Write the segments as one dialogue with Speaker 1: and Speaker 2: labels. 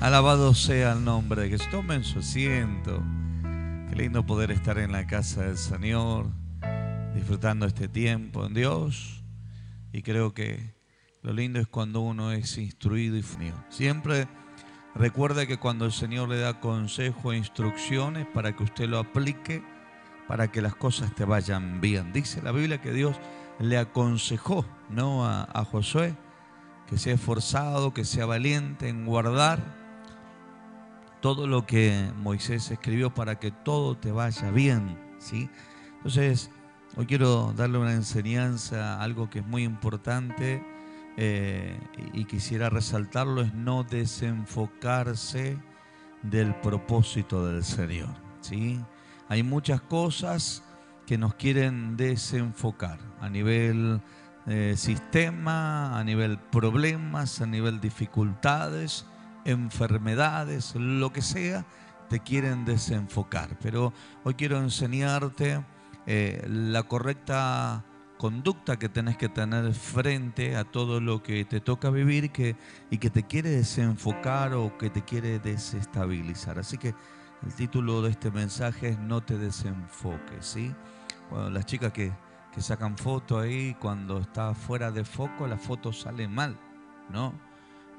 Speaker 1: Alabado sea el nombre de Jesús. Tomen su asiento. Qué lindo poder estar en la casa del Señor, disfrutando este tiempo en Dios. Y creo que lo lindo es cuando uno es instruido y funido. Siempre recuerde que cuando el Señor le da consejo e instrucciones para que usted lo aplique, para que las cosas te vayan bien. Dice la Biblia que Dios le aconsejó, ¿no?, a Josué, que sea esforzado, que sea valiente en guardar todo lo que Moisés escribió para que todo te vaya bien, ¿sí? Entonces, hoy quiero darle una enseñanza, algo que es muy importante y quisiera resaltarlo, es no desenfocarse del propósito del Señor, ¿sí? Hay muchas cosas que nos quieren desenfocar a nivel sistema, a nivel problemas, a nivel dificultades, enfermedades, lo que sea, te quieren desenfocar. Pero hoy quiero enseñarte la correcta conducta que tenés que tener frente a todo lo que te toca vivir y que te quiere desenfocar o que te quiere desestabilizar. Así que el título de este mensaje es No te desenfoques, ¿sí? Bueno, las chicas que sacan fotos ahí, cuando está fuera de foco, las fotos salen mal, ¿no?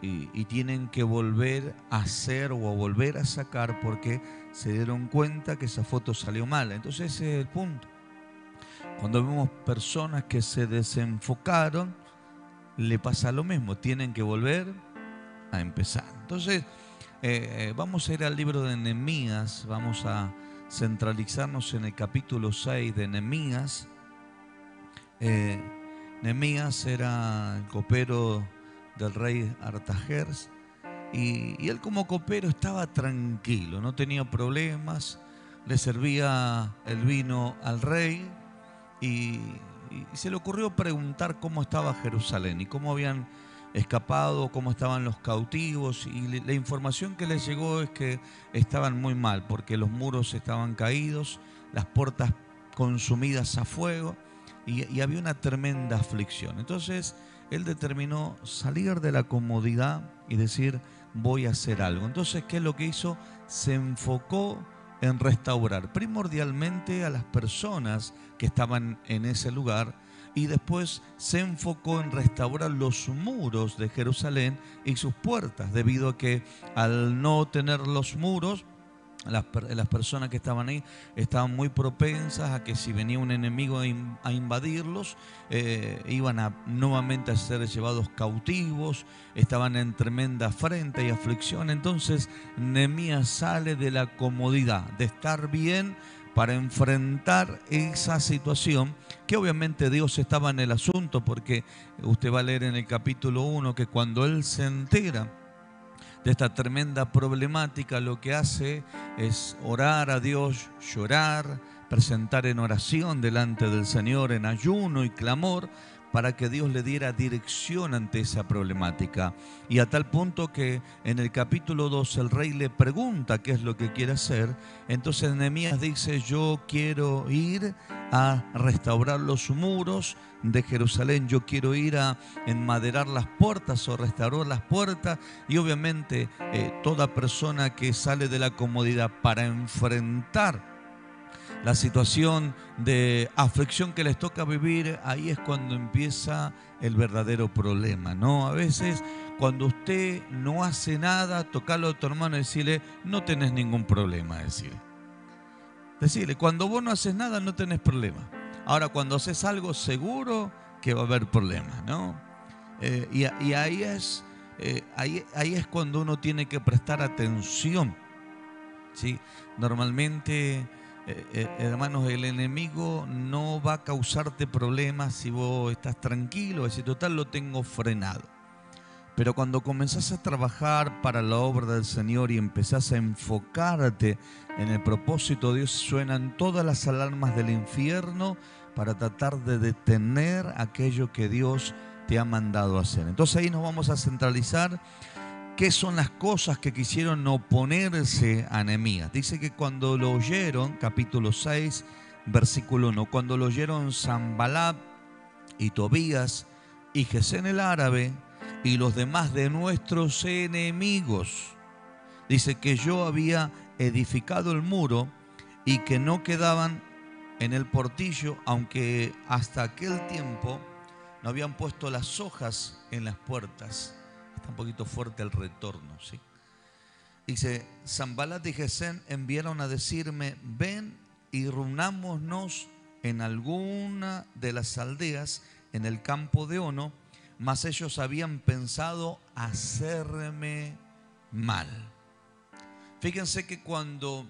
Speaker 1: Y tienen que volver a hacer o a volver a sacar porque se dieron cuenta que esa foto salió mal. Entonces ese es el punto. Cuando vemos personas que se desenfocaron, le pasa lo mismo, tienen que volver a empezar. Entonces, vamos a ir al libro de Nehemías, vamos a centralizarnos en el capítulo 6 de Nehemías. Nehemías era el copero del rey Artajerjes y él como copero estaba tranquilo, no tenía problemas, le servía el vino al rey y se le ocurrió preguntar cómo estaba Jerusalén y cómo habían escapado, cómo estaban los cautivos, y la información que les llegó es que estaban muy mal porque los muros estaban caídos, las puertas consumidas a fuego y había una tremenda aflicción. Entonces él determinó salir de la comodidad y decir, voy a hacer algo. Entonces, ¿qué es lo que hizo? Se enfocó en restaurar primordialmente a las personas que estaban en ese lugar y después se enfocó en restaurar los muros de Jerusalén y sus puertas, debido a que al no tener los muros, las personas que estaban ahí estaban muy propensas a que si venía un enemigo a invadirlos, iban a nuevamente a ser llevados cautivos, estaban en tremenda afrenta y aflicción. Entonces Nehemías sale de la comodidad de estar bien para enfrentar esa situación, que obviamente Dios estaba en el asunto, porque usted va a leer en el capítulo 1 que cuando él se entera de esta tremenda problemática, lo que hace es orar a Dios, llorar, presentar en oración delante del Señor, en ayuno y clamor, para que Dios le diera dirección ante esa problemática. Y a tal punto que en el capítulo 2 el rey le pregunta qué es lo que quiere hacer. Entonces Nehemías dice, yo quiero ir a restaurar los muros de Jerusalén, yo quiero ir a enmaderar las puertas o restaurar las puertas. Y obviamente toda persona que sale de la comodidad para enfrentar la situación de aflicción que les toca vivir, ahí es cuando empieza el verdadero problema, ¿no? A veces cuando usted no hace nada, tocarlo a tu hermano y decirle, no tenés ningún problema, decirle, cuando vos no haces nada no tenés problema. Ahora cuando haces algo, seguro que va a haber problemas, ¿no? Y ahí es cuando uno tiene que prestar atención, ¿sí? Normalmente, hermanos, el enemigo no va a causarte problemas si vos estás tranquilo, es decir, total lo tengo frenado. Pero cuando comenzás a trabajar para la obra del Señor y empezás a enfocarte en el propósito de Dios, suenan todas las alarmas del infierno para tratar de detener aquello que Dios te ha mandado a hacer. Entonces ahí nos vamos a centralizar. ¿Qué son las cosas que quisieron oponerse a Nehemías? Dice que cuando lo oyeron, capítulo 6, versículo 1, cuando lo oyeron Sanballat y Tobías y Gesén el árabe y los demás de nuestros enemigos. Dice que yo había edificado el muro y que no quedaban en el portillo, aunque hasta aquel tiempo no habían puesto las hojas en las puertas. Está un poquito fuerte el retorno, ¿sí? Dice, Sanbalat y Gesem enviaron a decirme, ven y reunámonos en alguna de las aldeas en el campo de Ono, mas ellos habían pensado hacerme mal. Fíjense que cuando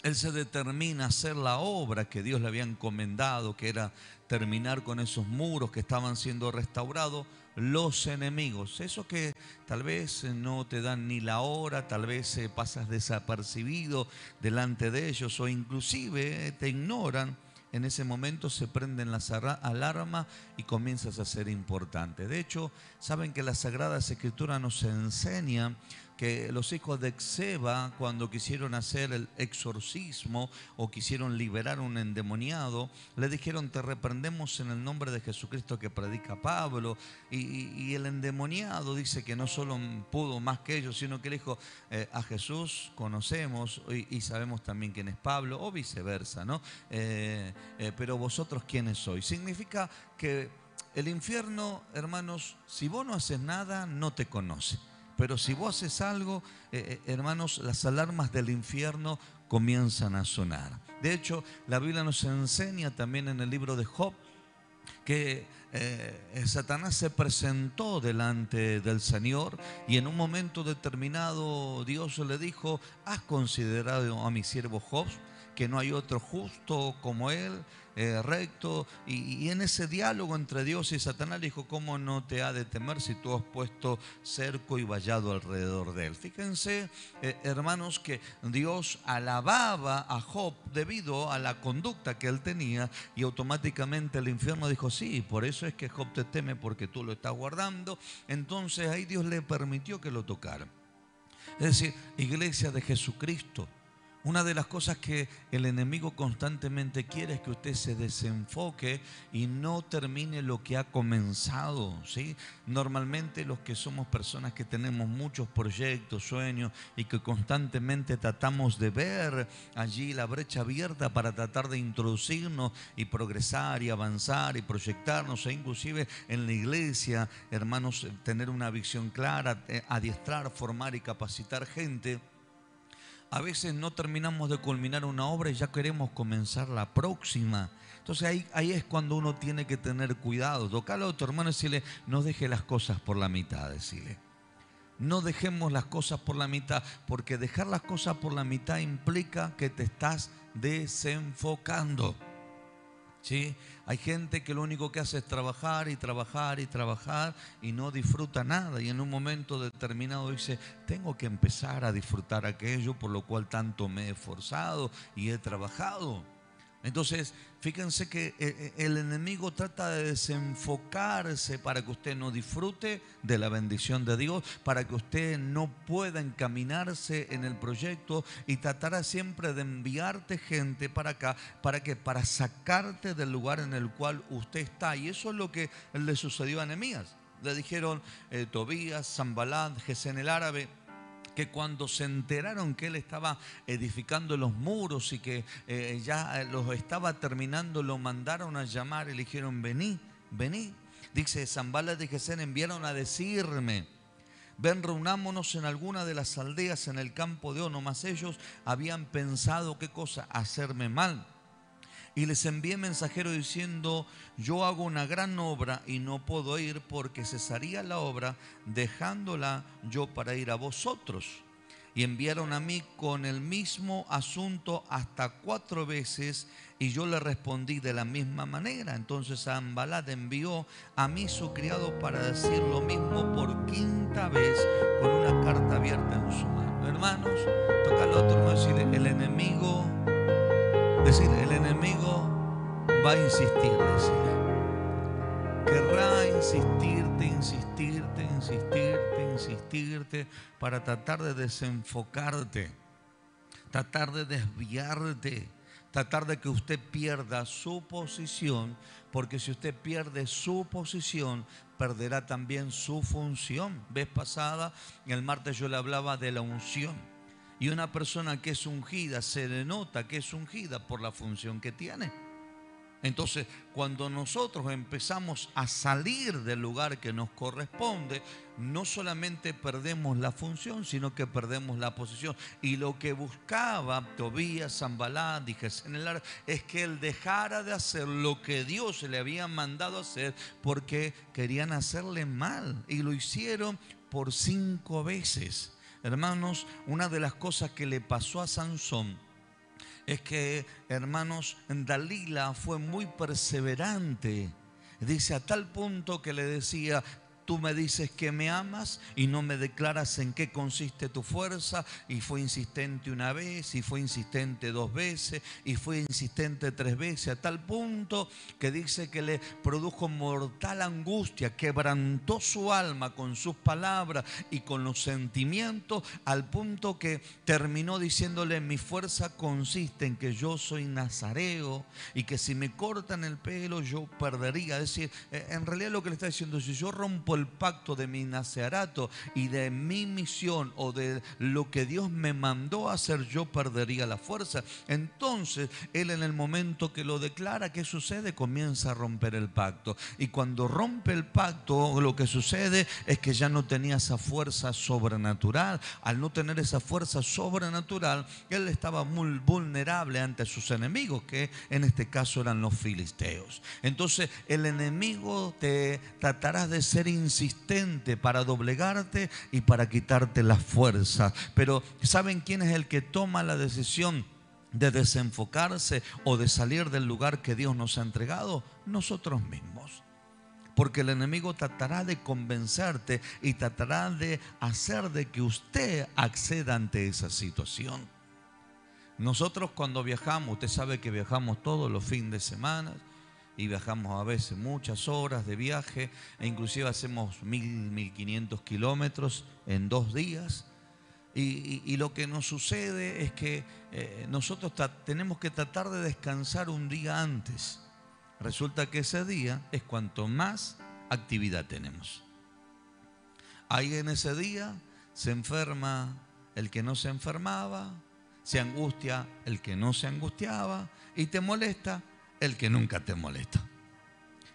Speaker 1: él se determina a hacer la obra que Dios le había encomendado, que era terminar con esos muros que estaban siendo restaurados, los enemigos, esos que tal vez no te dan ni la hora, tal vez pasas desapercibido delante de ellos o inclusive te ignoran, en ese momento se prenden las alarmas y comienzas a ser importante. De hecho, saben que las Sagradas Escrituras nos enseñan que los hijos de Exeba, cuando quisieron hacer el exorcismo o quisieron liberar a un endemoniado, le dijeron, te reprendemos en el nombre de Jesucristo que predica Pablo. Y el endemoniado dice que no solo pudo más que ellos, sino que le dijo, a Jesús conocemos y sabemos también quién es Pablo, o viceversa, ¿no? Pero vosotros, ¿quiénes sois? Significa que el infierno, hermanos, si vos no haces nada, no te conoce. Pero si vos haces algo, hermanos, las alarmas del infierno comienzan a sonar. De hecho, la Biblia nos enseña también en el libro de Job que Satanás se presentó delante del Señor y en un momento determinado Dios le dijo, ¿has considerado a mi siervo Job? Que no hay otro justo como él, recto. Y en ese diálogo entre Dios y Satanás le dijo, ¿cómo no te ha de temer si tú has puesto cerco y vallado alrededor de él? Fíjense, hermanos, que Dios alababa a Job debido a la conducta que él tenía y automáticamente el infierno dijo, sí, por eso es que Job te teme porque tú lo estás guardando. Entonces ahí Dios le permitió que lo tocara. Es decir, iglesia de Jesucristo, una de las cosas que el enemigo constantemente quiere es que usted se desenfoque y no termine lo que ha comenzado, ¿sí? Normalmente los que somos personas que tenemos muchos proyectos, sueños y que constantemente tratamos de ver allí la brecha abierta para tratar de introducirnos y progresar y avanzar y proyectarnos e inclusive en la iglesia, hermanos, tener una visión clara, adiestrar, formar y capacitar gente. A veces no terminamos de culminar una obra y ya queremos comenzar la próxima. Entonces ahí es cuando uno tiene que tener cuidado. Tocale a tu hermano y decirle, no deje las cosas por la mitad, decirle. No dejemos las cosas por la mitad, porque dejar las cosas por la mitad implica que te estás desenfocando. ¿Sí? Hay gente que lo único que hace es trabajar y trabajar y trabajar y no disfruta nada, y en un momento determinado dice, tengo que empezar a disfrutar aquello por lo cual tanto me he esforzado y he trabajado. Entonces, fíjense que el enemigo trata de desenfocarse para que usted no disfrute de la bendición de Dios, para que usted no pueda encaminarse en el proyecto, y tratará siempre de enviarte gente para acá, ¿para qué? Para sacarte del lugar en el cual usted está. Y eso es lo que le sucedió a Nehemías. Le dijeron Tobías, Sanbalat, Gesem el árabe, que cuando se enteraron que él estaba edificando los muros y que ya los estaba terminando, lo mandaron a llamar y le dijeron, vení, vení. Dice, Sanbalat y Gesem enviaron a decirme, ven, reunámonos en alguna de las aldeas en el campo de Ono, mas ellos habían pensado, ¿qué cosa? Hacerme mal. Y les envié mensajero diciendo, yo hago una gran obra y no puedo ir, porque cesaría la obra dejándola yo para ir a vosotros. Y enviaron a mí con el mismo asunto hasta 4 veces, y yo le respondí de la misma manera. Entonces Sanbalat envió a mí su criado para decir lo mismo por 5ª vez, con una carta abierta en su mano. Hermanos, toca al otro hermano y decirle, el enemigo va a insistir, decirle. Querrá insistirte para tratar de desenfocarte, tratar de desviarte, tratar de que usted pierda su posición, porque si usted pierde su posición, perderá también su función. Vez pasada, el martes yo le hablaba de la unción. Y una persona que es ungida, se le nota que es ungida por la función que tiene. Entonces, cuando nosotros empezamos a salir del lugar que nos corresponde, no solamente perdemos la función, sino que perdemos la posición. Y lo que buscaba Tobías, Sanballat y Gesem-el es que él dejara de hacer lo que Dios le había mandado hacer, porque querían hacerle mal. Y lo hicieron por 5 veces. Hermanos, una de las cosas que le pasó a Sansón es que, hermanos, Dalila fue muy perseverante. Dice, a tal punto que le decía: tú me dices que me amas y no me declaras en qué consiste tu fuerza. Y fue insistente una vez, y fue insistente 2 veces, y fue insistente 3 veces, a tal punto que dice que le produjo mortal angustia, quebrantó su alma con sus palabras y con los sentimientos, al punto que terminó diciéndole: mi fuerza consiste en que yo soy nazareo y que si me cortan el pelo yo perdería. Es decir, en realidad lo que le está diciendo es: si yo rompo el pacto de mi nazarato y de mi misión o de lo que Dios me mandó a hacer, yo perdería la fuerza. Entonces él, en el momento que lo declara, ¿qué sucede? Comienza a romper el pacto. Y cuando rompe el pacto, lo que sucede es que ya no tenía esa fuerza sobrenatural. Al no tener esa fuerza sobrenatural, él estaba muy vulnerable ante sus enemigos, que en este caso eran los filisteos. Entonces el enemigo te tratará de ser insistente para doblegarte y para quitarte las fuerzas. Pero ¿saben quién es el que toma la decisión de desenfocarse o de salir del lugar que Dios nos ha entregado? Nosotros mismos. Porque el enemigo tratará de convencerte y tratará de hacer de que usted acceda ante esa situación. Nosotros cuando viajamos, usted sabe que viajamos todos los fines de semana, y viajamos a veces muchas horas de viaje, e inclusive hacemos 1.500 kilómetros en 2 días. Y lo que nos sucede es que nosotros tenemos que tratar de descansar un día antes. Resulta que ese día es cuanto más actividad tenemos. Ahí en ese día se enferma el que no se enfermaba, se angustia el que no se angustiaba, y te molesta el que nunca te molesta.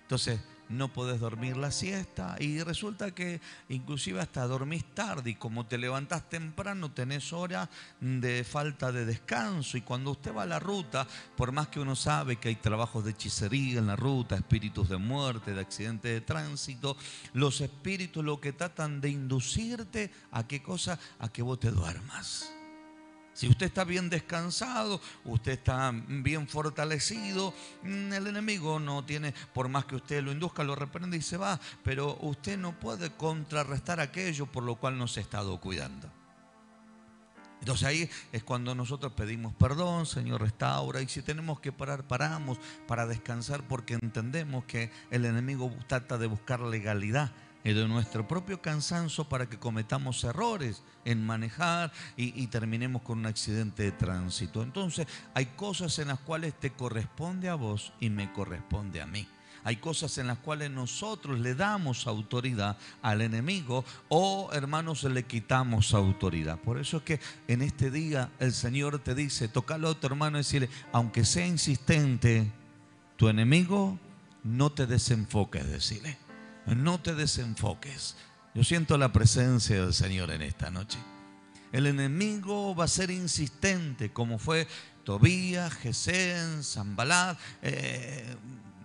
Speaker 1: Entonces no podés dormir la siesta, y resulta que inclusive hasta dormís tarde, y como te levantás temprano tenés horas de falta de descanso. Y cuando usted va a la ruta, por más que uno sabe que hay trabajos de hechicería en la ruta, espíritus de muerte, de accidentes de tránsito, los espíritus lo que tratan de inducirte ¿a qué cosa? A que vos te duermas. Si usted está bien descansado, usted está bien fortalecido, el enemigo no tiene, por más que usted lo induzca, lo reprende y se va, pero usted no puede contrarrestar aquello por lo cual no se ha estado cuidando. Entonces ahí es cuando nosotros pedimos perdón: Señor, restaura. Y si tenemos que parar, paramos para descansar, porque entendemos que el enemigo trata de buscar legalidad de nuestro propio cansancio para que cometamos errores en manejar y terminemos con un accidente de tránsito. Entonces hay cosas en las cuales te corresponde a vos y me corresponde a mí. Hay cosas en las cuales nosotros le damos autoridad al enemigo, o, hermanos, le quitamos autoridad. Por eso es que en este día el Señor te dice: tócalo a tu hermano y decirle: aunque sea insistente tu enemigo, no te desenfoques, decirle. No te desenfoques. Yo siento la presencia del Señor en esta noche. El enemigo va a ser insistente, como fue Tobías, Gesem, Sanballat.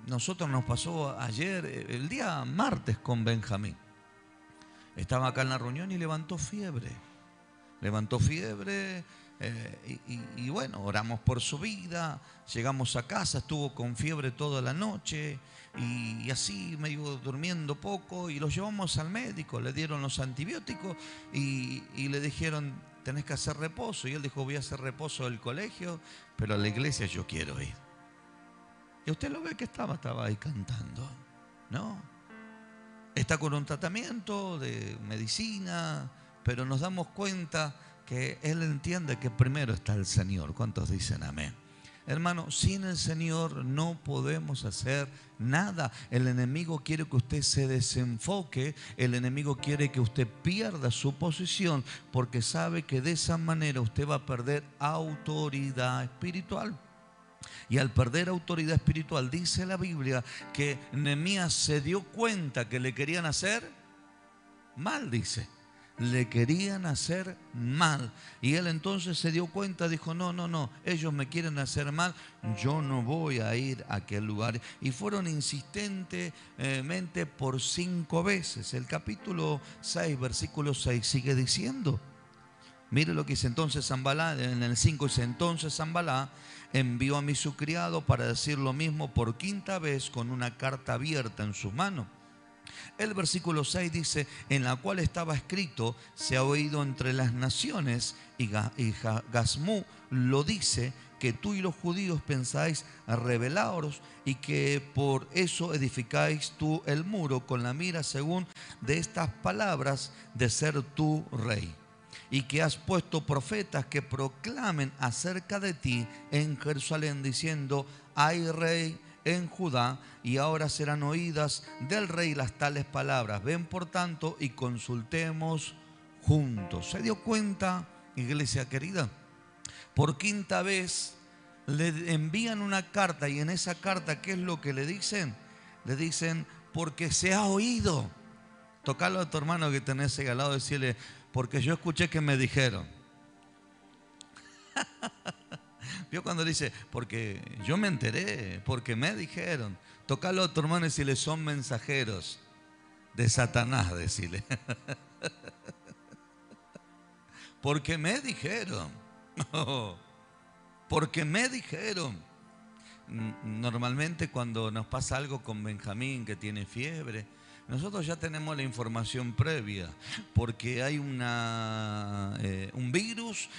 Speaker 1: Nosotros nos pasó ayer, el día martes, con Benjamín. Estaba acá en la reunión y levantó fiebre. Levantó fiebre. Y bueno, oramos por su vida. Llegamos a casa, estuvo con fiebre toda la noche y así medio durmiendo poco, y lo llevamos al médico, le dieron los antibióticos y le dijeron: tenés que hacer reposo. Y él dijo: voy a hacer reposo del colegio, pero a la iglesia yo quiero ir. Y usted lo ve que estaba ahí cantando, ¿no? Está con un tratamiento de medicina, pero nos damos cuenta que él entiende que primero está el Señor. ¿Cuántos dicen amén? Hermano, sin el Señor no podemos hacer nada. El enemigo quiere que usted se desenfoque, el enemigo quiere que usted pierda su posición, porque sabe que de esa manera usted va a perder autoridad espiritual. Y al perder autoridad espiritual, dice la Biblia que Nehemías se dio cuenta que le querían hacer mal, dice. Le querían hacer mal. Y él entonces se dio cuenta, dijo, no, ellos me quieren hacer mal, yo no voy a ir a aquel lugar. Y fueron insistentemente por 5 veces. El capítulo 6, versículo 6 sigue diciendo. Mire lo que dice entonces Sanbalá, en el 5 dice, entonces Sanbalá envió a mi su criado para decir lo mismo por 5ª vez con una carta abierta en sus manos. El versículo 6 dice, en la cual estaba escrito, se ha oído entre las naciones, y Gasmú lo dice, que tú y los judíos pensáis rebelaros y que por eso edificáis tú el muro con la mira según de estas palabras de ser tú rey. Y que has puesto profetas que proclamen acerca de ti en Jerusalén diciendo, hay rey en Judá, y ahora serán oídas del rey las tales palabras. Ven por tanto y consultemos juntos. ¿Se dio cuenta, iglesia querida? Por 5ª vez le envían una carta, y en esa carta, ¿qué es lo que le dicen? Le dicen, porque se ha oído. Tocalo a tu hermano que tenés ahí al lado y decirle, porque yo escuché que me dijeron. Vio cuando dice, porque yo me enteré, porque me dijeron. Tocalo a tu hermano y decirle, son mensajeros de Satanás, decirle. Porque me dijeron. Porque me dijeron. Normalmente cuando nos pasa algo con Benjamín que tiene fiebre, nosotros ya tenemos la información previa, porque hay un virus,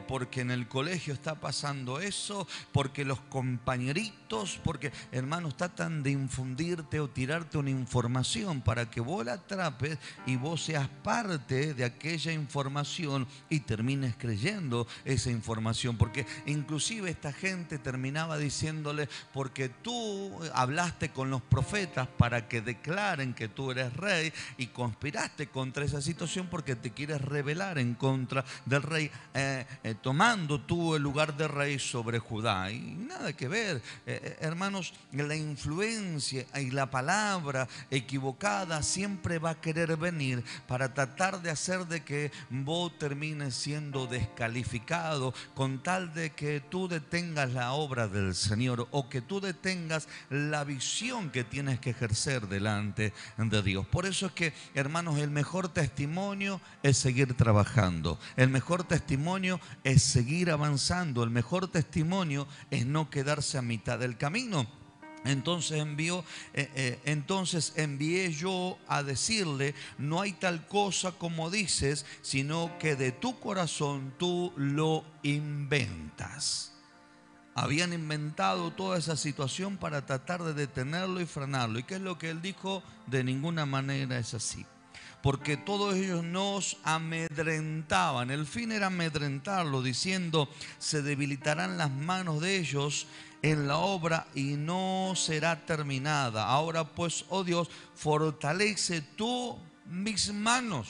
Speaker 1: porque en el colegio está pasando eso, porque los compañeritos, porque hermanos tratan de infundirte o tirarte una información para que vos la atrapes y vos seas parte de aquella información y termines creyendo esa información, porque inclusive esta gente terminaba diciéndole, porque tú hablaste con los profetas para que declaren que tú eres rey y conspiraste contra esa situación porque te quieres rebelar en contra del rey, tomando tú el lugar de rey sobre Judá. Y nada que ver, hermanos, la influencia y la palabra equivocada siempre va a querer venir para tratar de hacer de que vos termines siendo descalificado, con tal de que tú detengas la obra del Señor o que tú detengas la visión que tienes que ejercer delante de Dios. Por eso es que, hermanos, el mejor testimonio es seguir trabajando. El mejor testimonio es seguir avanzando. El mejor testimonio es no quedarse a mitad del camino. Entonces envié yo a decirle, no hay tal cosa como dices, sino que de tu corazón tú lo inventas. Habían inventado toda esa situación para tratar de detenerlo y frenarlo. ¿Y qué es lo que él dijo? De ninguna manera es así. Porque todos ellos nos amedrentaban. El fin era amedrentarlo, diciendo, se debilitarán las manos de ellos en la obra y no será terminada. Ahora pues, oh Dios, fortalece tú mis manos.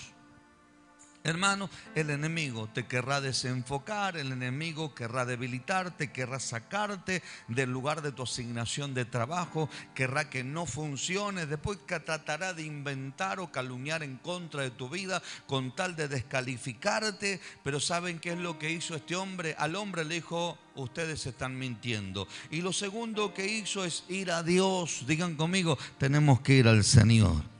Speaker 1: Hermano, el enemigo te querrá desenfocar, el enemigo querrá debilitarte, querrá sacarte del lugar de tu asignación de trabajo, querrá que no funcione, después que tratará de inventar o calumniar en contra de tu vida con tal de descalificarte. Pero ¿saben qué es lo que hizo este hombre? Al hombre le dijo, ustedes están mintiendo. Y lo segundo que hizo es ir a Dios. Digan conmigo, tenemos que ir al Señor.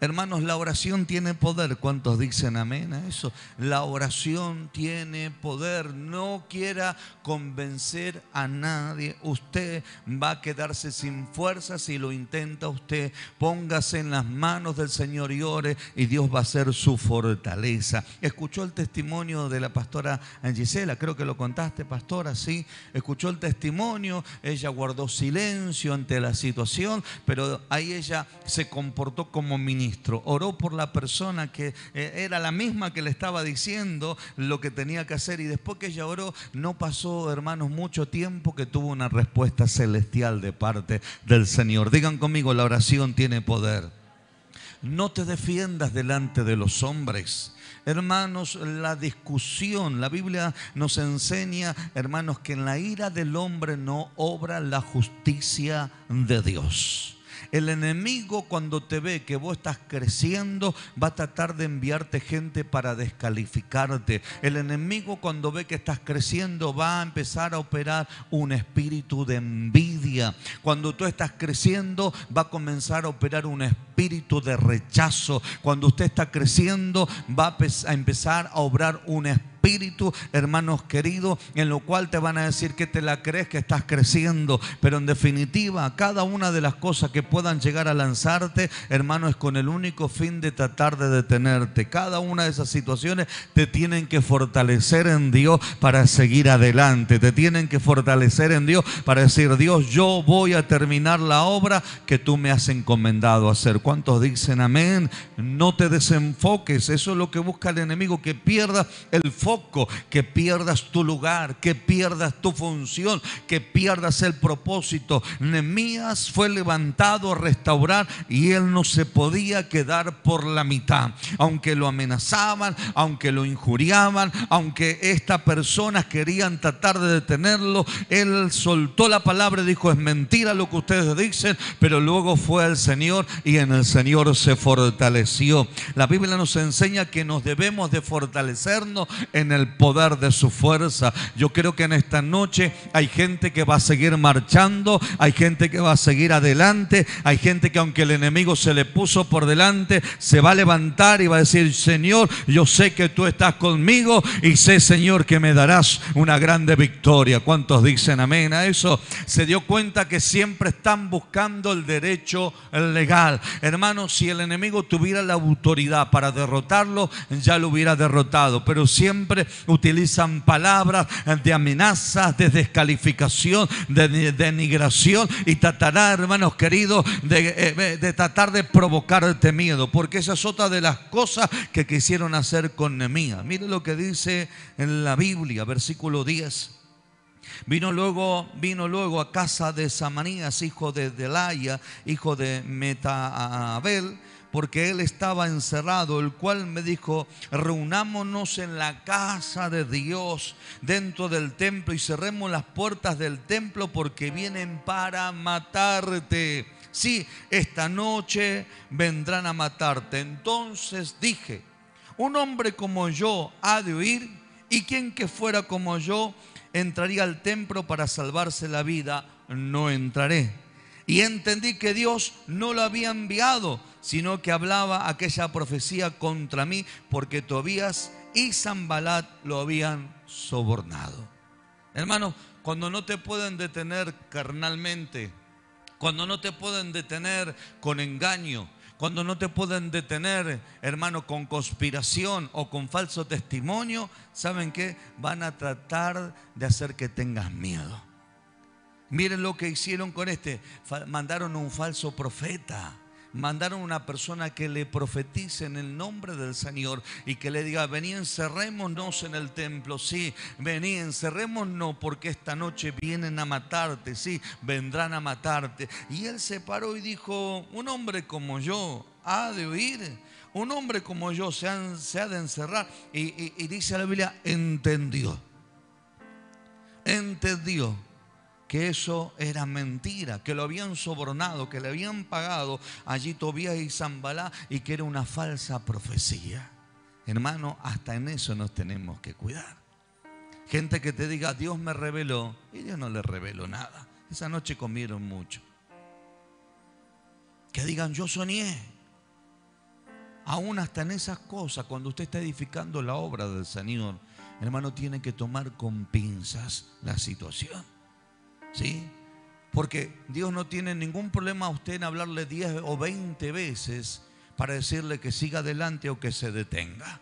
Speaker 1: Hermanos, la oración tiene poder. ¿Cuántos dicen amén a eso? La oración tiene poder. No quiera convencer a nadie. Usted va a quedarse sin fuerza si lo intenta usted. Póngase en las manos del Señor y ore, y Dios va a ser su fortaleza. Escuchó el testimonio de la pastora Gisela, creo que lo contaste, pastora, sí. Escuchó el testimonio, ella guardó silencio ante la situación, pero ahí ella se comportó como ministra. ministro, oró por la persona que era la misma que le estaba diciendo lo que tenía que hacer, y después que ella oró, no pasó, hermanos, mucho tiempo que tuvo una respuesta celestial de parte del Señor. Digan conmigo, la oración tiene poder. No te defiendas delante de los hombres. Hermanos, la discusión, la Biblia nos enseña, hermanos, que en la ira del hombre no obra la justicia de Dios. El enemigo, cuando te ve que vos estás creciendo, va a tratar de enviarte gente para descalificarte. El enemigo, cuando ve que estás creciendo, va a empezar a operar un espíritu de envidia. Cuando tú estás creciendo, va a comenzar a operar un espíritu de rechazo. Cuando usted está creciendo, va a empezar a obrar un espíritu, hermanos queridos, en lo cual te van a decir que te la crees, que estás creciendo. Pero en definitiva, cada una de las cosas que puedan llegar a lanzarte, hermano, es con el único fin de tratar de detenerte. Cada una de esas situaciones te tienen que fortalecer en Dios para seguir adelante. Te tienen que fortalecer en Dios para decir: Dios, yo voy a terminar la obra que tú me has encomendado hacer. ¿Cuántos dicen amén? No te desenfoques. Eso es lo que busca el enemigo, que pierdas el foco, que pierdas tu lugar, que pierdas tu función, que pierdas el propósito. Nehemías fue levantado a restaurar y él no se podía quedar por la mitad. Aunque lo amenazaban, aunque lo injuriaban, aunque estas personas querían tratar de detenerlo, él soltó la palabra y dijo: es mentira lo que ustedes dicen. Pero luego fue al Señor y en el Señor se fortaleció. La Biblia nos enseña que nos debemos de fortalecernos en el poder de su fuerza. Yo creo que en esta noche hay gente que va a seguir marchando, hay gente que va a seguir adelante, hay gente que, aunque el enemigo se le puso por delante, se va a levantar y va a decir: Señor, yo sé que tú estás conmigo y sé, Señor, que me darás una grande victoria. ¿Cuántos dicen amén a eso? Se dio cuenta que siempre están buscando el derecho legal. Hermanos, si el enemigo tuviera la autoridad para derrotarlo, ya lo hubiera derrotado, pero siempre utilizan palabras de amenazas, de descalificación, de denigración, y tratará, hermanos queridos, de tratar de provocarte miedo, porque esa es otra de las cosas que quisieron hacer con Nehemías. Mire lo que dice en la Biblia, versículo 10. Vino luego a casa de Samanías, hijo de Delaya, hijo de Metabel, porque él estaba encerrado, el cual me dijo: reunámonos en la casa de Dios dentro del templo y cerremos las puertas del templo, porque vienen para matarte. Sí, esta noche vendrán a matarte. Entonces dije: un hombre como yo ha de huir, y quien que fuera como yo entraría al templo para salvarse la vida. No entraré. Y entendí que Dios no lo había enviado, sino que hablaba aquella profecía contra mí, porque Tobías y Sanbalat lo habían sobornado. Hermano, cuando no te pueden detener carnalmente, cuando no te pueden detener con engaño, cuando no te pueden detener, hermano, con conspiración o con falso testimonio, ¿saben qué? Van a tratar de hacer que tengas miedo. Miren lo que hicieron con este. Mandaron un falso profeta. Mandaron una persona que le profetice en el nombre del Señor y que le diga: vení, encerrémonos en el templo. Sí, vení, encerrémonos, porque esta noche vienen a matarte. Sí, vendrán a matarte. Y él se paró y dijo: un hombre como yo ha de huir, un hombre como yo se ha de encerrar. Y dice la Biblia: entendió que eso era mentira, que lo habían sobornado, que le habían pagado allí Tobías y Sanballat, y que era una falsa profecía. Hermano, hasta en eso nos tenemos que cuidar. Gente que te diga: Dios me reveló, y Dios no le reveló nada. Esa noche comieron mucho. Que digan: yo soñé. Aún hasta en esas cosas, cuando usted está edificando la obra del Señor, hermano, tiene que tomar con pinzas la situación. ¿Sí? Porque Dios no tiene ningún problema a usted en hablarle 10 o 20 veces para decirle que siga adelante o que se detenga.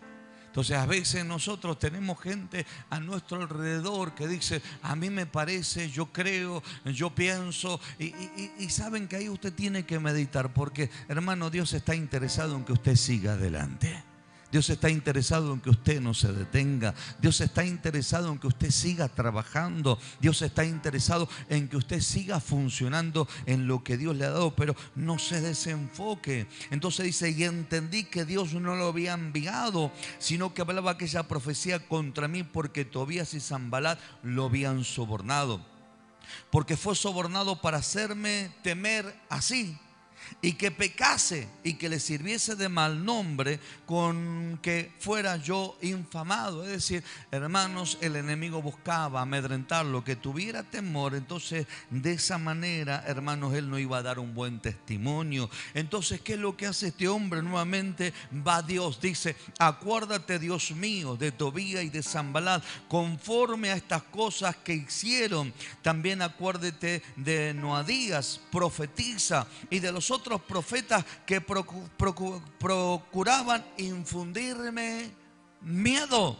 Speaker 1: Entonces a veces nosotros tenemos gente a nuestro alrededor que dice, a mí me parece, yo creo, yo pienso, y saben que ahí usted tiene que meditar, porque hermano, Dios está interesado en que usted siga adelante. Dios está interesado en que usted no se detenga. Dios está interesado en que usted siga trabajando. Dios está interesado en que usted siga funcionando en lo que Dios le ha dado, pero no se desenfoque. Entonces dice, y entendí que Dios no lo había enviado, sino que hablaba aquella profecía contra mí, porque Tobías y Sanbalat lo habían sobornado. Porque fue sobornado para hacerme temer así, y que pecase y que le sirviese de mal nombre, con que fuera yo infamado. Es decir, hermanos, el enemigo buscaba amedrentarlo, que tuviera temor. Entonces de esa manera, hermanos, él no iba a dar un buen testimonio. Entonces, ¿qué es lo que hace este hombre? Nuevamente va a Dios, dice, acuérdate, Dios mío, de Tobías y de Sanbalat, conforme a estas cosas que hicieron. También acuérdate de Noadías, profetiza, y de los otros profetas que procuraban infundirme miedo.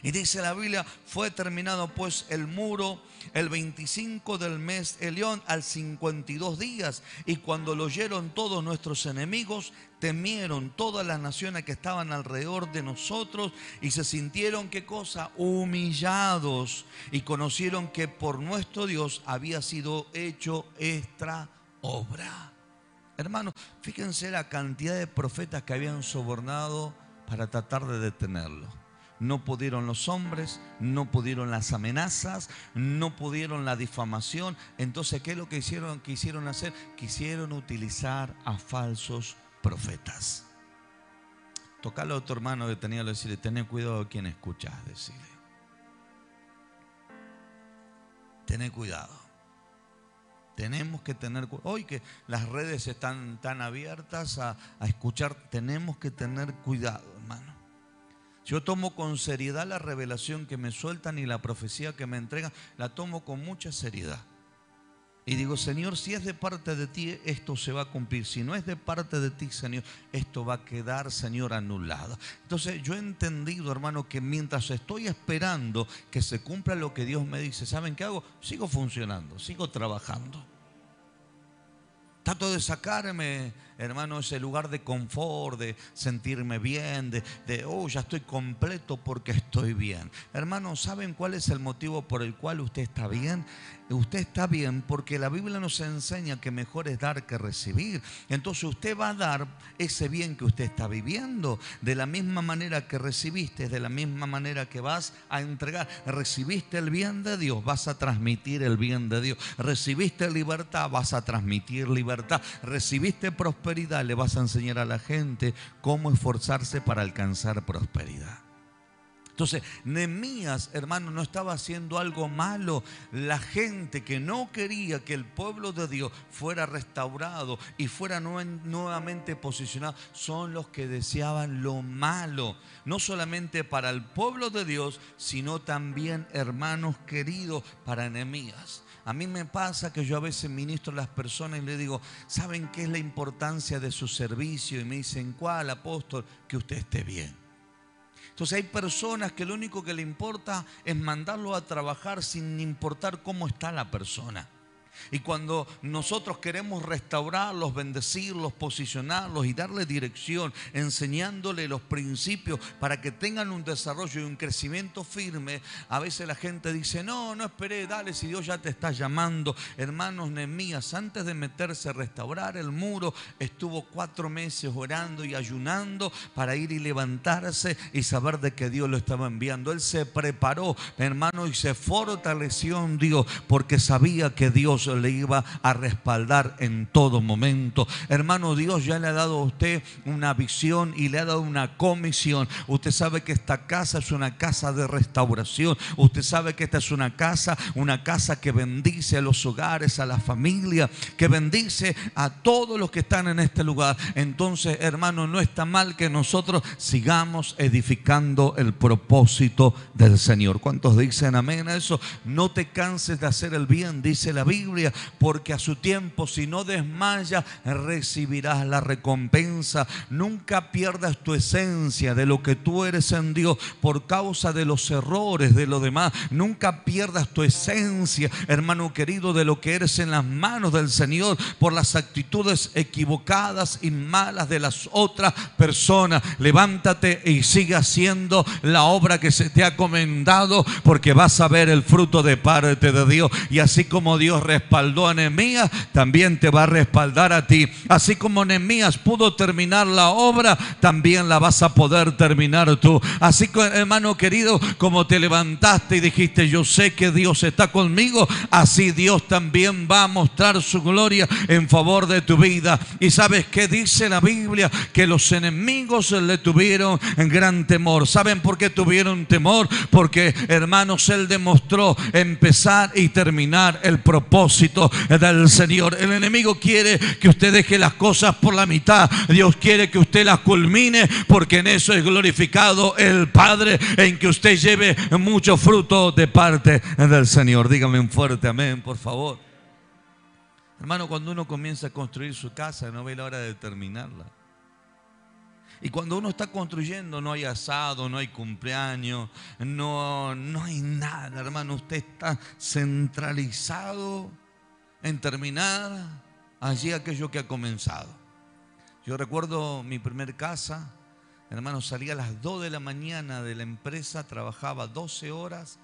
Speaker 1: Y dice la Biblia, fue terminado pues el muro el 25 del mes Elión, al 52 días. Y cuando lo oyeron todos nuestros enemigos, temieron todas las naciones que estaban alrededor de nosotros, y se sintieron, ¿qué cosa? Humillados, y conocieron que por nuestro Dios había sido hecho esta obra. Hermanos, fíjense la cantidad de profetas que habían sobornado para tratar de detenerlo. No pudieron los hombres, no pudieron las amenazas, no pudieron la difamación. Entonces, ¿qué es lo que quisieron hacer? Quisieron utilizar a falsos profetas. Tocale a otro hermano que tenía que decirle, ten cuidado de quien escuchas, decirle. Ten cuidado. Tenemos que tener, hoy que las redes están tan abiertas a escuchar, tenemos que tener cuidado, hermano. Yo tomo con seriedad la revelación que me sueltan y la profecía que me entregan, la tomo con mucha seriedad. Y digo, Señor, si es de parte de ti, esto se va a cumplir. Si no es de parte de ti, Señor, esto va a quedar, Señor, anulado. Entonces yo he entendido, hermano, que mientras estoy esperando que se cumpla lo que Dios me dice, ¿saben qué hago? Sigo funcionando, sigo trabajando. Trato de sacarme, hermano, ese lugar de confort, de sentirme bien, ya estoy completo porque estoy bien. Hermano, ¿saben cuál es el motivo por el cual usted está bien? Usted está bien porque la Biblia nos enseña que mejor es dar que recibir. Entonces usted va a dar ese bien que usted está viviendo. De la misma manera que recibiste, de la misma manera que vas a entregar. Recibiste el bien de Dios, vas a transmitir el bien de Dios. Recibiste libertad, vas a transmitir libertad. Recibiste prosperidad, le vas a enseñar a la gente cómo esforzarse para alcanzar prosperidad. Entonces, Nehemías, hermano, no estaba haciendo algo malo. La gente que no quería que el pueblo de Dios fuera restaurado y fuera nuevamente posicionado, son los que deseaban lo malo. No solamente para el pueblo de Dios, sino también, hermanos queridos, para Nehemías. A mí me pasa que yo a veces ministro a las personas y le digo, ¿saben qué es la importancia de su servicio? Y me dicen, ¿cuál, apóstol? Que usted esté bien. Entonces hay personas que lo único que le importa es mandarlo a trabajar sin importar cómo está la persona. Y cuando nosotros queremos restaurarlos, bendecirlos, posicionarlos y darle dirección, enseñándole los principios para que tengan un desarrollo y un crecimiento firme, a veces la gente dice, no esperé, dale, si Dios ya te está llamando. Hermanos, Nehemías, antes de meterse a restaurar el muro, estuvo 4 meses orando y ayunando para ir y levantarse y saber de que Dios lo estaba enviando. Él se preparó, hermano, y se fortaleció en Dios porque sabía que Dios le iba a respaldar en todo momento. Hermano, Dios ya le ha dado a usted una visión y le ha dado una comisión. Usted sabe que esta casa es una casa de restauración. Usted sabe que esta es una casa que bendice a los hogares, a la familia, que bendice a todos los que están en este lugar. Entonces, hermano, no está mal que nosotros sigamos edificando el propósito del Señor. ¿Cuántos dicen amén a eso? No te canses de hacer el bien, dice la Biblia. Biblia, porque a su tiempo, si no desmayas, recibirás la recompensa. Nunca pierdas tu esencia de lo que tú eres en Dios por causa de los errores de los demás. Nunca pierdas tu esencia, hermano querido, de lo que eres en las manos del Señor por las actitudes equivocadas y malas de las otras personas. Levántate y sigue haciendo la obra que se te ha encomendado, porque vas a ver el fruto de parte de Dios. Y así como Dios respaldó a Nehemías, también te va a respaldar a ti. Así como Nehemías pudo terminar la obra, también la vas a poder terminar tú. Así que, hermano querido, como te levantaste y dijiste: yo sé que Dios está conmigo, así Dios también va a mostrar su gloria en favor de tu vida. Y ¿sabes qué dice la Biblia? Que los enemigos le tuvieron gran temor. ¿Saben por qué tuvieron temor? Porque, hermanos, Él demostró empezar y terminar el propósito del Señor. El enemigo quiere que usted deje las cosas por la mitad. Dios quiere que usted las culmine, porque en eso es glorificado el Padre, en que usted lleve mucho fruto de parte del Señor. Dígame un fuerte amén, por favor. Hermano, cuando uno comienza a construir su casa, no ve la hora de terminarla. Y cuando uno está construyendo, no hay asado, no hay cumpleaños, no hay nada, hermano. Usted está centralizado en terminar allí aquello que ha comenzado. Yo recuerdo mi primer casa, hermano, salía a las 2 de la mañana de la empresa, trabajaba 12 horas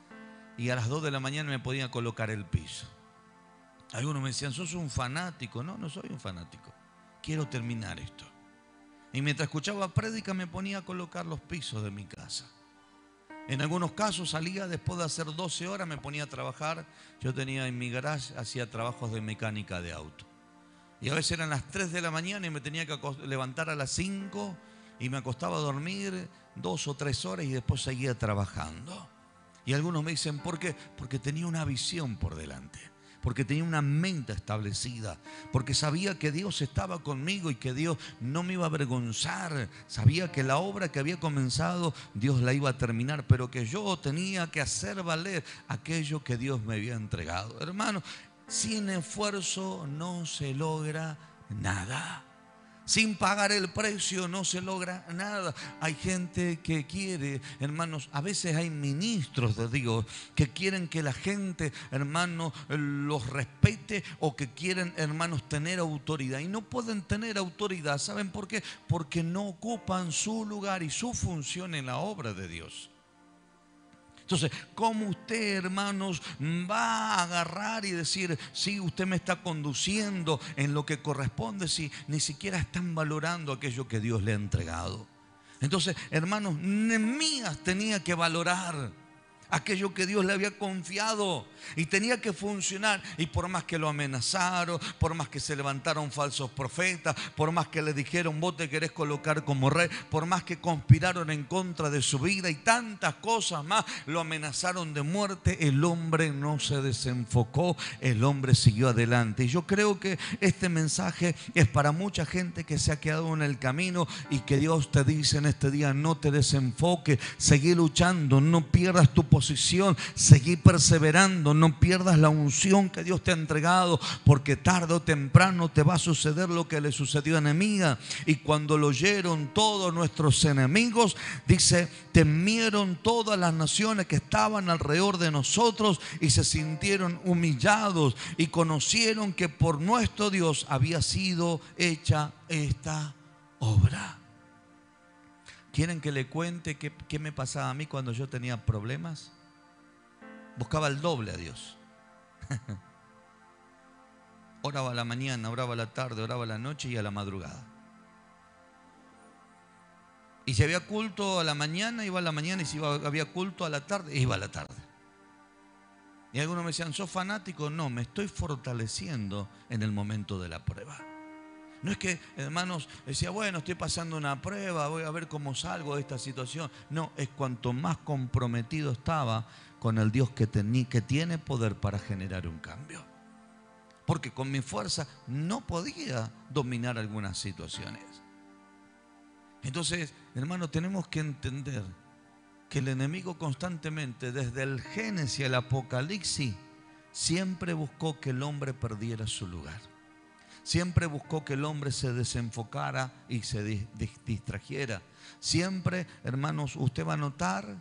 Speaker 1: y a las 2 de la mañana me podía colocar el piso. Algunos me decían: sos un fanático. No, no soy un fanático. Quiero terminar esto. Y mientras escuchaba prédica me ponía a colocar los pisos de mi casa. En algunos casos salía después de hacer 12 horas, me ponía a trabajar. Yo tenía en mi garage, hacía trabajos de mecánica de auto. Y a veces eran las 3 de la mañana y me tenía que levantar a las 5 y me acostaba a dormir 2 o 3 horas y después seguía trabajando. Y algunos me dicen: ¿por qué? Porque tenía una visión por delante. Porque tenía una mente establecida, porque sabía que Dios estaba conmigo y que Dios no me iba a avergonzar. Sabía que la obra que había comenzado, Dios la iba a terminar, pero que yo tenía que hacer valer aquello que Dios me había entregado. Hermano, sin esfuerzo no se logra nada. Sin pagar el precio no se logra nada. Hay gente que quiere, hermanos, a veces hay ministros de Dios que quieren que la gente, hermanos, los respete, o que quieren, hermanos, tener autoridad. Y no pueden tener autoridad. ¿Saben por qué? Porque no ocupan su lugar y su función en la obra de Dios. Entonces, ¿cómo usted, hermanos, va a agarrar y decir: sí, usted me está conduciendo en lo que corresponde, si ni siquiera están valorando aquello que Dios le ha entregado? Entonces, hermanos, Nehemías tenía que valorar aquello que Dios le había confiado y tenía que funcionar. Y por más que lo amenazaron, por más que se levantaron falsos profetas, por más que le dijeron: vos te querés colocar como rey, por más que conspiraron en contra de su vida y tantas cosas más, lo amenazaron de muerte, el hombre no se desenfocó, el hombre siguió adelante. Y yo creo que este mensaje es para mucha gente que se ha quedado en el camino y que Dios te dice en este día: no te desenfoques, seguí luchando, no pierdas tu posición, seguí perseverando, no pierdas la unción que Dios te ha entregado, porque tarde o temprano te va a suceder lo que le sucedió a Nehemías. Y cuando lo oyeron todos nuestros enemigos, dice: temieron todas las naciones que estaban alrededor de nosotros y se sintieron humillados y conocieron que por nuestro Dios había sido hecha esta obra. ¿Quieren que le cuente qué me pasaba a mí cuando yo tenía problemas? Buscaba el doble a Dios. Oraba a la mañana, oraba a la tarde, oraba a la noche y a la madrugada. Y si había culto a la mañana, iba a la mañana, y si había culto a la tarde, iba a la tarde. Y algunos me decían: ¿sos fanático? No, me estoy fortaleciendo en el momento de la prueba. No es que, hermanos, decía: bueno, estoy pasando una prueba, voy a ver cómo salgo de esta situación. No, es cuanto más comprometido estaba con el Dios que tiene poder para generar un cambio. Porque con mi fuerza no podía dominar algunas situaciones. Entonces, hermanos, tenemos que entender que el enemigo constantemente, desde el Génesis al Apocalipsis, siempre buscó que el hombre perdiera su lugar. Siempre buscó que el hombre se desenfocara y se distrajera. Siempre, hermanos, usted va a notar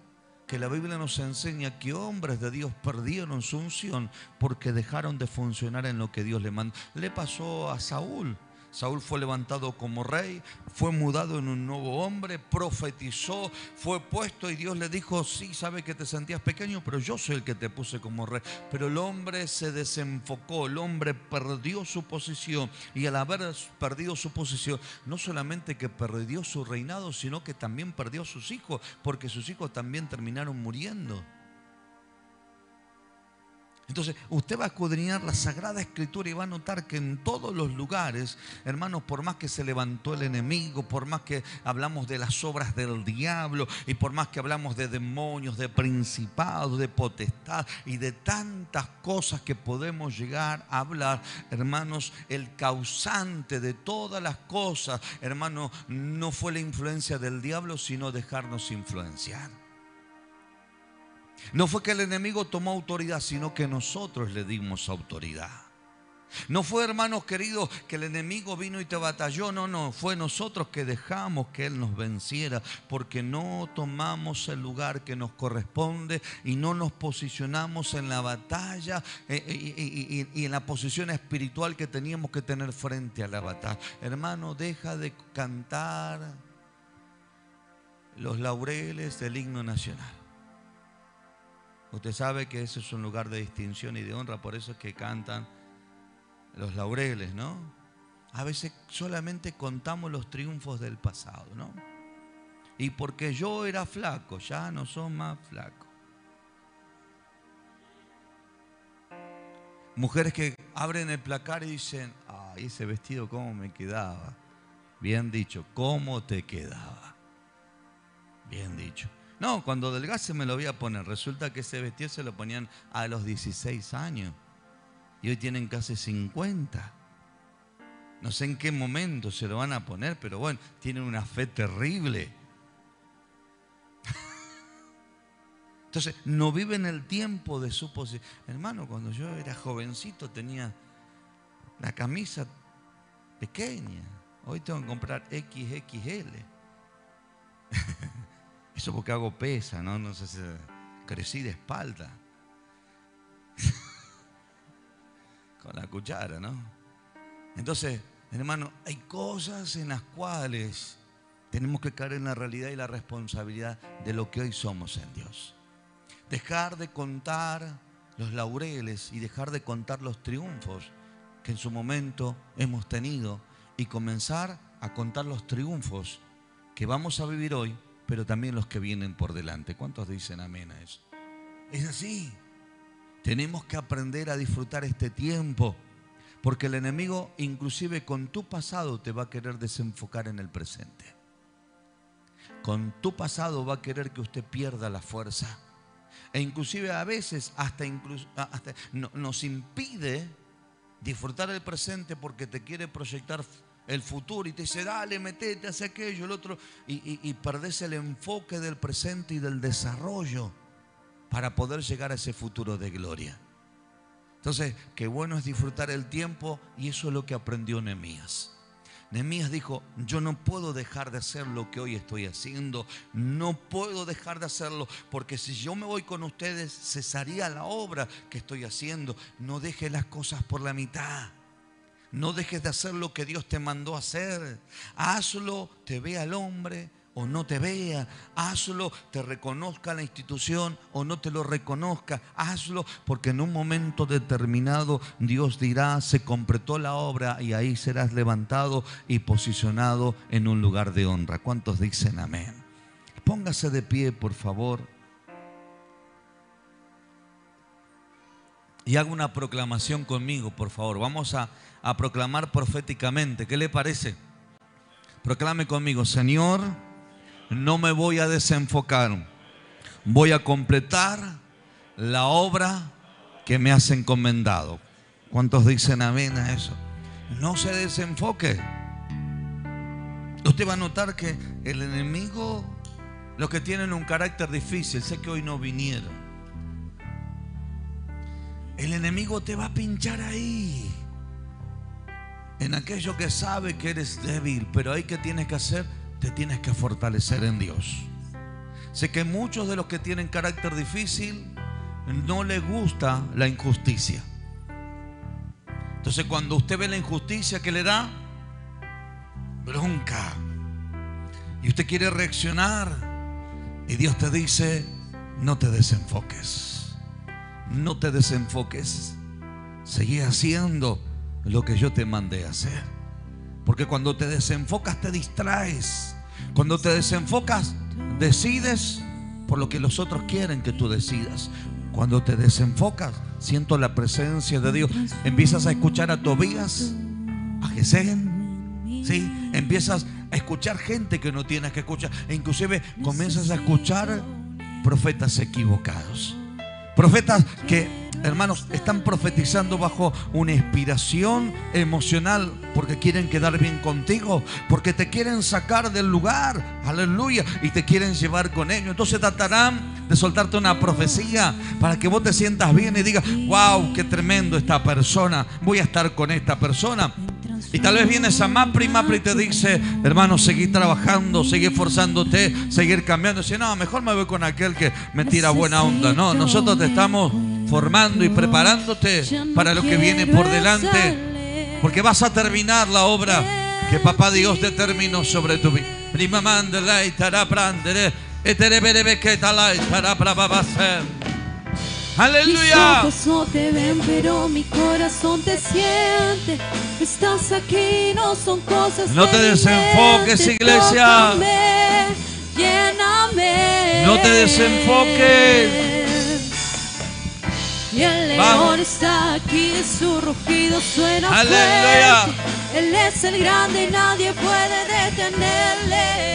Speaker 1: que la Biblia nos enseña que hombres de Dios perdieron su unción porque dejaron de funcionar en lo que Dios le mandó. Le pasó a Saúl. Saúl fue levantado como rey, fue mudado en un nuevo hombre, profetizó, fue puesto y Dios le dijo: sí, sabe que te sentías pequeño, pero yo soy el que te puse como rey. Pero el hombre se desenfocó, el hombre perdió su posición, y al haber perdido su posición, no solamente que perdió su reinado, sino que también perdió sus hijos, porque sus hijos también terminaron muriendo. Entonces usted va a escudriñar la Sagrada Escritura y va a notar que en todos los lugares, hermanos, por más que se levantó el enemigo, por más que hablamos de las obras del diablo, y por más que hablamos de demonios, de principados, de potestad y de tantas cosas que podemos llegar a hablar, hermanos, el causante de todas las cosas, hermanos, no fue la influencia del diablo, sino dejarnos influenciar. No fue que el enemigo tomó autoridad, sino que nosotros le dimos autoridad. No fue, hermanos queridos, que el enemigo vino y te batalló. No, fue nosotros que dejamos que él nos venciera, porque no tomamos el lugar que nos corresponde y no nos posicionamos en la batalla y en la posición espiritual que teníamos que tener frente a la batalla. Hermano, deja de cantar los laureles del himno nacional. Usted sabe que ese es un lugar de distinción y de honra, por eso es que cantan los laureles, ¿no? A veces solamente contamos los triunfos del pasado, ¿no? Y porque yo era flaco, ya no son más flacos. Mujeres que abren el placar y dicen: ay, ese vestido cómo me quedaba. Bien dicho, ¿cómo te quedaba? Bien dicho. No, cuando adelgace me lo voy a poner. Resulta que ese vestido se lo ponían a los 16 años. Y hoy tienen casi 50. No sé en qué momento se lo van a poner, pero bueno, tienen una fe terrible. Entonces, no viven el tiempo de su posición. Hermano, cuando yo era jovencito tenía la camisa pequeña. Hoy tengo que comprar XXL. Eso porque hago pesa, ¿no? No sé si crecí de espalda. Con la cuchara, ¿no? Entonces, hermano, hay cosas en las cuales tenemos que caer en la realidad y la responsabilidad de lo que hoy somos en Dios. Dejar de contar los laureles y dejar de contar los triunfos que en su momento hemos tenido y comenzar a contar los triunfos que vamos a vivir hoy, pero también los que vienen por delante. ¿Cuántos dicen amén a eso? Es así. Tenemos que aprender a disfrutar este tiempo, porque el enemigo, inclusive con tu pasado, te va a querer desenfocar en el presente. Con tu pasado va a querer que usted pierda la fuerza. E inclusive a veces hasta nos impide disfrutar el presente porque te quiere proyectar el futuro y te dice: dale, metete, hace aquello, el otro, y perdés el enfoque del presente y del desarrollo para poder llegar a ese futuro de gloria. Entonces, qué bueno es disfrutar el tiempo, y eso es lo que aprendió Nehemías. Nehemías dijo: yo no puedo dejar de hacer lo que hoy estoy haciendo, no puedo dejar de hacerlo, porque si yo me voy con ustedes cesaría la obra que estoy haciendo. No dejes las cosas por la mitad. No dejes de hacer lo que Dios te mandó a hacer. Hazlo, te vea el hombre o no te vea. Hazlo, te reconozca la institución o no te lo reconozca. Hazlo, porque en un momento determinado Dios dirá: se completó la obra, y ahí serás levantado y posicionado en un lugar de honra. ¿Cuántos dicen amén? Póngase de pie, por favor. Y haga una proclamación conmigo, por favor. Vamos a proclamar proféticamente. ¿Qué le parece? Proclame conmigo: Señor, no me voy a desenfocar. Voy a completar la obra que me has encomendado. ¿Cuántos dicen amén a eso? No se desenfoque. Usted va a notar que el enemigo, los que tienen un carácter difícil, sé que hoy no vinieron. el enemigo te va a pinchar ahí, en aquello que sabe que eres débil. Pero ahí, ¿qué tienes que hacer? Te tienes que fortalecer en Dios. Sé que muchos de los que tienen carácter difícil no les gusta la injusticia. Entonces, cuando usted ve la injusticia, ¿qué le da? Bronca. Y usted quiere reaccionar, y Dios te dice: no te desenfoques, no te desenfoques, seguí haciendo lo que yo te mandé a hacer. Porque cuando te desenfocas te distraes. Cuando te desenfocas decides por lo que los otros quieren que tú decidas. Cuando te desenfocas, siento la presencia de Dios. Empiezas a escuchar a Tobías, a Gesén, ¿sí? Empiezas a escuchar gente que no tienes que escuchar. E inclusive comienzas a escuchar profetas equivocados. Profetas que, hermanos, están profetizando bajo una inspiración emocional porque quieren quedar bien contigo, porque te quieren sacar del lugar, aleluya, y te quieren llevar con ellos. Entonces tratarán de soltarte una profecía para que vos te sientas bien y digas: wow, qué tremendo esta persona, voy a estar con esta persona. Y tal vez viene esa Mapri y te dice: hermano, seguí trabajando, seguí esforzándote, seguir cambiando. Y dice: no, mejor me voy con aquel que me tira buena onda. No, nosotros te estamos formando y preparándote para lo que viene por delante, porque vas a terminar la obra que papá Dios determinó sobre tu vida. Aleluya.
Speaker 2: Mis ojos no te ven, pero mi corazón te siente. Estás aquí, no son cosas.
Speaker 1: No te desenfoques, iglesia.
Speaker 2: Tócame, lléname.
Speaker 1: No te desenfoques.
Speaker 2: Y el león está aquí, su rugido suena
Speaker 1: aleluya.
Speaker 2: Fuerte. Él es el grande y nadie puede detenerle.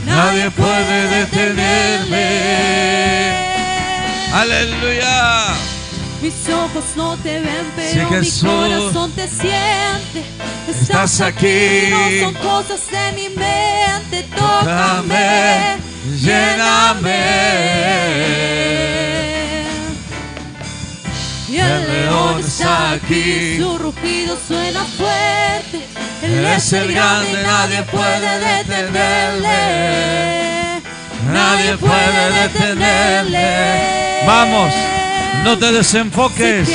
Speaker 1: Nadie puede detenerle. Aleluya.
Speaker 2: Mis ojos no te ven, pero
Speaker 1: sí,
Speaker 2: mi corazón te siente. Estás aquí, no son cosas de mi mente. Tócame, lléname. Y el león está aquí, su rugido suena fuerte. Él es el grande, nadie puede detenerle. Nadie puede detenerle.
Speaker 1: Vamos, no te desenfoques.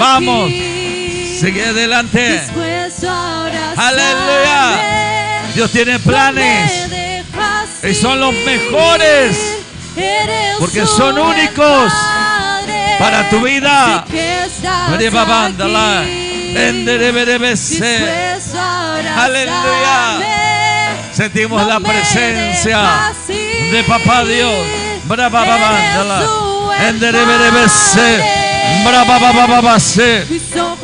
Speaker 1: Vamos, sigue adelante. Aleluya. Dios tiene planes y son los mejores, porque son únicos para tu vida. Aleluya. Sentimos la presencia de papá Dios.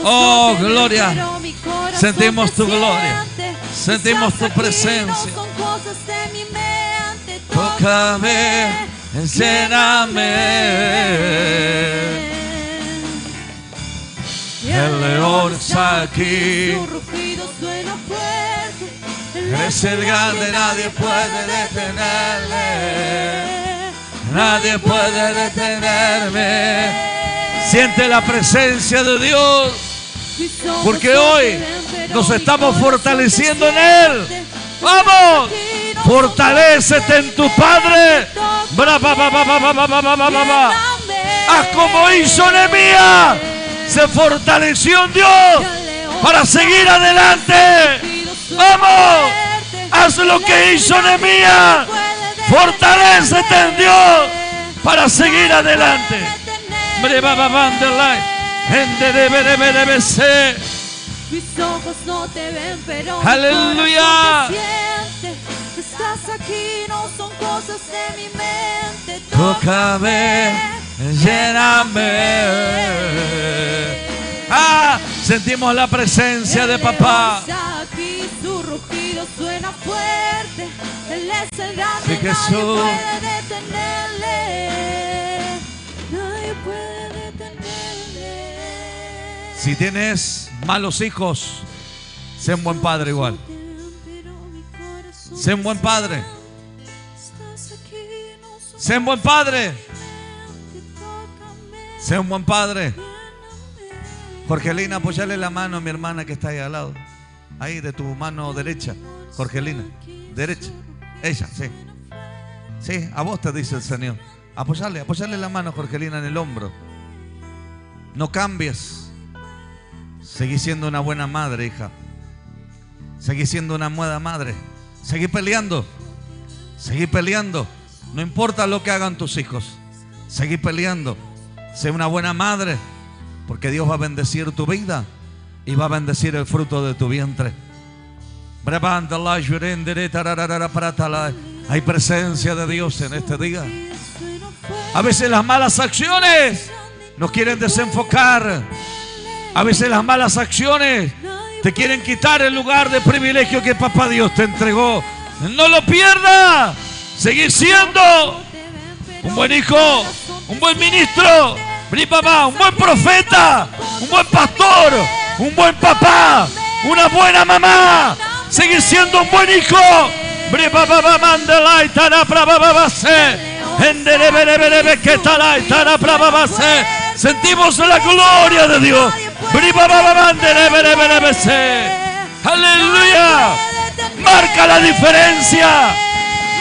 Speaker 1: Oh, gloria. Sentimos tu gloria. Sentimos tu presencia. Tócame, lléname. El león está aquí.
Speaker 2: Su rugido suena fuerte.
Speaker 1: Es el grande, nadie puede detenerle. Nadie puede detenerme. Siente la presencia de Dios, porque hoy nos estamos fortaleciendo en Él. ¡Vamos! Fortalécete en tu Padre. Haz como hizo Nehemías. Se fortaleció en Dios para seguir adelante. ¡Vamos! Haz lo que hizo Nehemías. Fortalécete en Dios para seguir adelante.
Speaker 2: Mis ojos no te ven, pero
Speaker 1: aleluya.
Speaker 2: mi corazón te siente. Estás aquí, no son cosas de mi mente.
Speaker 1: Tócame, lléname. Sentimos la presencia de papá.
Speaker 2: Aquí su rugido suena fuerte. Él es el grande,
Speaker 1: sí, Jesús.
Speaker 2: Nadie puede detenerle. Nadie puede detenerle.
Speaker 1: Si tienes malos hijos, sé un buen padre igual. Sé un buen padre. Sé un buen padre. Sea un buen padre. Jorgelina, apoyale la mano a mi hermana que está ahí al lado. Ahí de tu mano derecha. Jorgelina, derecha. Ella, sí. Sí, a vos te dice el Señor. Apoyale la mano a Jorgelina en el hombro. No cambies. Seguí siendo una buena madre, hija. Seguí siendo una buena madre. Seguí peleando. Seguí peleando. No importa lo que hagan tus hijos. Seguí peleando. Sé una buena madre, porque Dios va a bendecir tu vida y va a bendecir el fruto de tu vientre. Hay presencia de Dios en este día. A veces las malas acciones nos quieren desenfocar. A veces las malas acciones te quieren quitar el lugar de privilegio que Papá Dios te entregó. No lo pierdas. Seguí siendo un buen hijo, un buen ministro, un buen profeta, un buen pastor, un buen papá, una buena mamá. Seguí siendo un buen hijo. Sentimos la gloria de Dios. Aleluya. Marca la diferencia.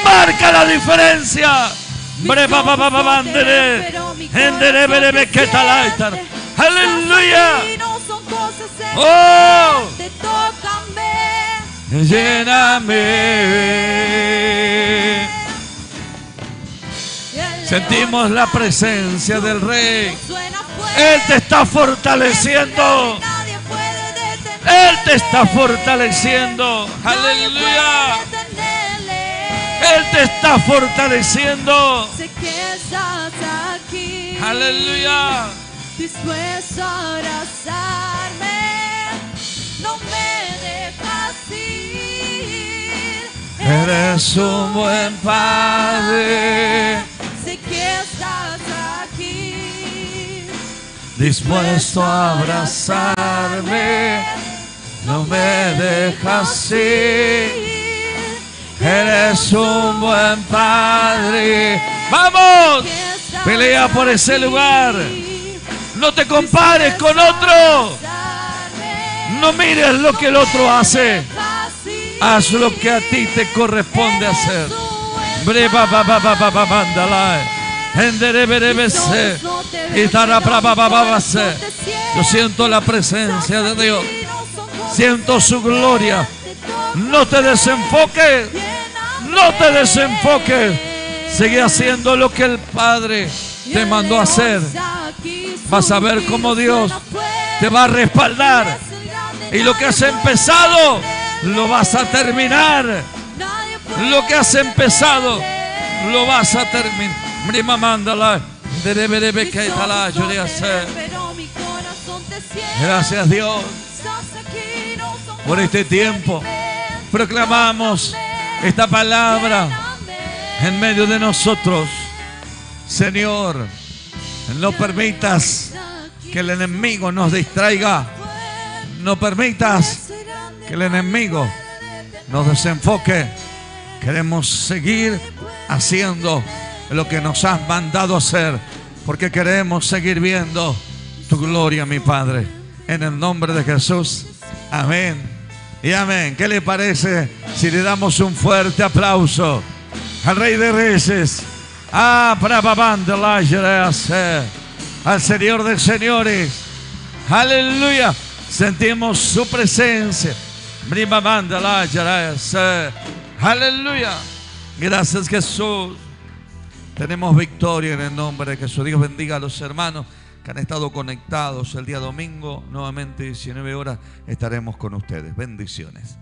Speaker 1: Marca la diferencia. Aleluya. Oh, lléname. Sentimos la presencia del Rey. Él te está fortaleciendo. Él te está fortaleciendo. Aleluya. Él te está fortaleciendo.
Speaker 2: Sé que estás aquí.
Speaker 1: Aleluya.
Speaker 2: Dispuesto a abrazarme. No me dejas ir.
Speaker 1: Eres un buen padre.
Speaker 2: Sé que estás aquí.
Speaker 1: Dispuesto a abrazarme. No me dejas ir. Eres un buen padre. ¡Vamos! Pelea por ese lugar. No te compares con otro. No mires lo que el otro hace. Haz lo que a ti te corresponde hacer. Yo siento la presencia de Dios. Siento su gloria. No te desenfoques. No te desenfoques. Sigue haciendo lo que el Padre te mandó a hacer. Vas a ver cómo Dios te va a respaldar. Y lo que has empezado, lo vas a terminar. Lo que has empezado, lo vas a terminar. Gracias, Dios, por este tiempo. Proclamamos esta palabra en medio de nosotros. Señor, no permitas que el enemigo nos distraiga. No permitas que el enemigo nos desenfoque. Queremos seguir haciendo lo que nos has mandado hacer, porque queremos seguir viendo tu gloria, mi Padre. En el nombre de Jesús. Amén y amén. ¿Qué le parece si le damos un fuerte aplauso al Rey de Reyes, al Señor de Señores? Aleluya. Sentimos su presencia. Aleluya. Gracias, Jesús. Tenemos victoria en el nombre de Jesús. Dios bendiga a los hermanos que han estado conectados el día domingo. Nuevamente 19 horas estaremos con ustedes. Bendiciones.